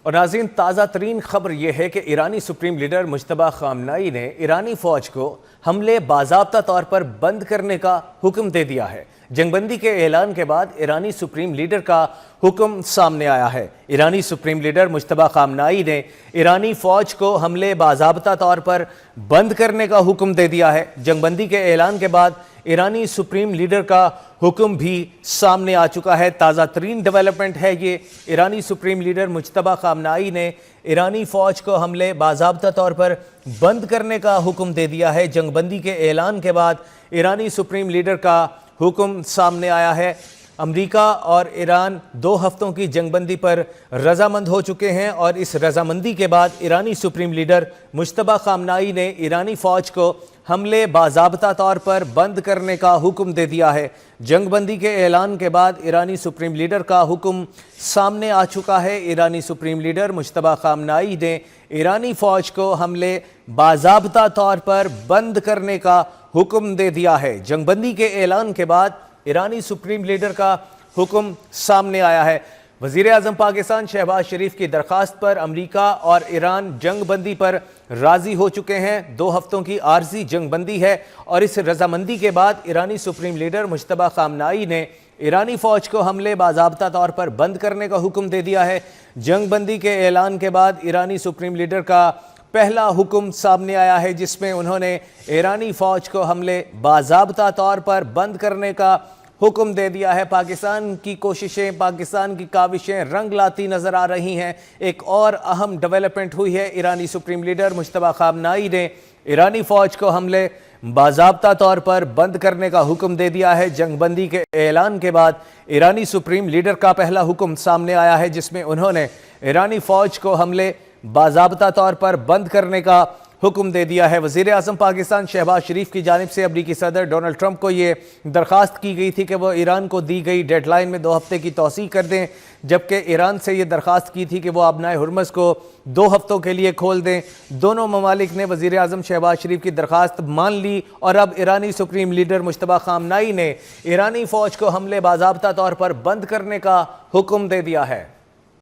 اور ناظرین، تازہ ترین خبر یہ ہے کہ ایرانی سپریم لیڈر مجتبیٰ خامنائی نے ایرانی فوج کو حملے باضابطہ طور پر بند کرنے کا حکم دے دیا ہے۔ جنگ بندی کے اعلان کے بعد ایرانی سپریم لیڈر کا حکم سامنے آیا ہے۔ ایرانی سپریم لیڈر مجتبیٰ خامنائی نے ایرانی فوج کو حملے باضابطہ طور پر بند کرنے کا حکم دے دیا ہے۔ جنگ بندی کے اعلان کے بعد ایرانی سپریم لیڈر کا حکم بھی سامنے آ چکا ہے۔ تازہ ترین ڈیولپمنٹ ہے یہ۔ ایرانی سپریم لیڈر مجتبیٰ خامنائی نے ایرانی فوج کو حملے باضابطہ طور پر بند کرنے کا حکم دے دیا ہے۔ جنگ بندی کے اعلان کے بعد ایرانی سپریم لیڈر کا حکم سامنے آیا ہے۔ امریکہ اور ایران 2 ہفتوں کی جنگ بندی پر رضامند ہو چکے ہیں، اور اس رضامندی کے بعد ایرانی سپریم لیڈر مجتبیٰ خامنائی نے ایرانی فوج کو حملے باضابطہ طور پر بند کرنے کا حکم دے دیا ہے۔ جنگ بندی کے اعلان کے بعد ایرانی سپریم لیڈر کا حکم سامنے آ چکا ہے۔ ایرانی سپریم لیڈر مجتبیٰ خامنائی نے ایرانی فوج کو حملے باضابطہ طور پر بند کرنے کا حکم دے دیا ہے۔ جنگ بندی کے اعلان کے بعد ایرانی سپریم لیڈر کا حکم سامنے آیا ہے۔ وزیر اعظم پاکستان شہباز شریف کی درخواست پر امریکہ اور ایران جنگ بندی پر راضی ہو چکے ہیں۔ 2 ہفتوں کی عارضی جنگ بندی ہے، اور اس رضامندی کے بعد ایرانی سپریم لیڈر مجتبیٰ خامنائی نے ایرانی فوج کو حملے باضابطہ طور پر بند کرنے کا حکم دے دیا ہے۔ جنگ بندی کے اعلان کے بعد ایرانی سپریم لیڈر کا پہلا حکم سامنے آیا ہے، جس میں انہوں نے ایرانی فوج کو حملے باضابطہ طور پر بند کرنے کا حکم دے دیا ہے۔ پاکستان کی کوششیں، پاکستان کی کاوشیں رنگ لاتی نظر آ رہی ہیں۔ ایک اور اہم ڈیولپمنٹ ہوئی ہے۔ ایرانی سپریم لیڈر مجتبیٰ خامنائی نے ایرانی فوج کو حملے باضابطہ طور پر بند کرنے کا حکم دے دیا ہے۔ جنگ بندی کے اعلان کے بعد ایرانی سپریم لیڈر کا پہلا حکم سامنے آیا ہے، جس میں انہوں نے ایرانی فوج کو حملے باضابطہ طور پر بند کرنے کا حکم دے دیا ہے۔ وزیر اعظم پاکستان شہباز شریف کی جانب سے امریکی صدر ڈونلڈ ٹرمپ کو یہ درخواست کی گئی تھی کہ وہ ایران کو دی گئی ڈیڈ لائن میں 2 ہفتے کی توسیع کر دیں، جبکہ ایران سے یہ درخواست کی تھی کہ وہ آبنائے ہرمز کو 2 ہفتوں کے لیے کھول دیں۔ دونوں ممالک نے وزیر اعظم شہباز شریف کی درخواست مان لی، اور اب ایرانی سپریم لیڈر مجتبیٰ خامنائی نے ایرانی فوج کو حملے باضابطہ طور پر بند کرنے کا حکم دے دیا ہے۔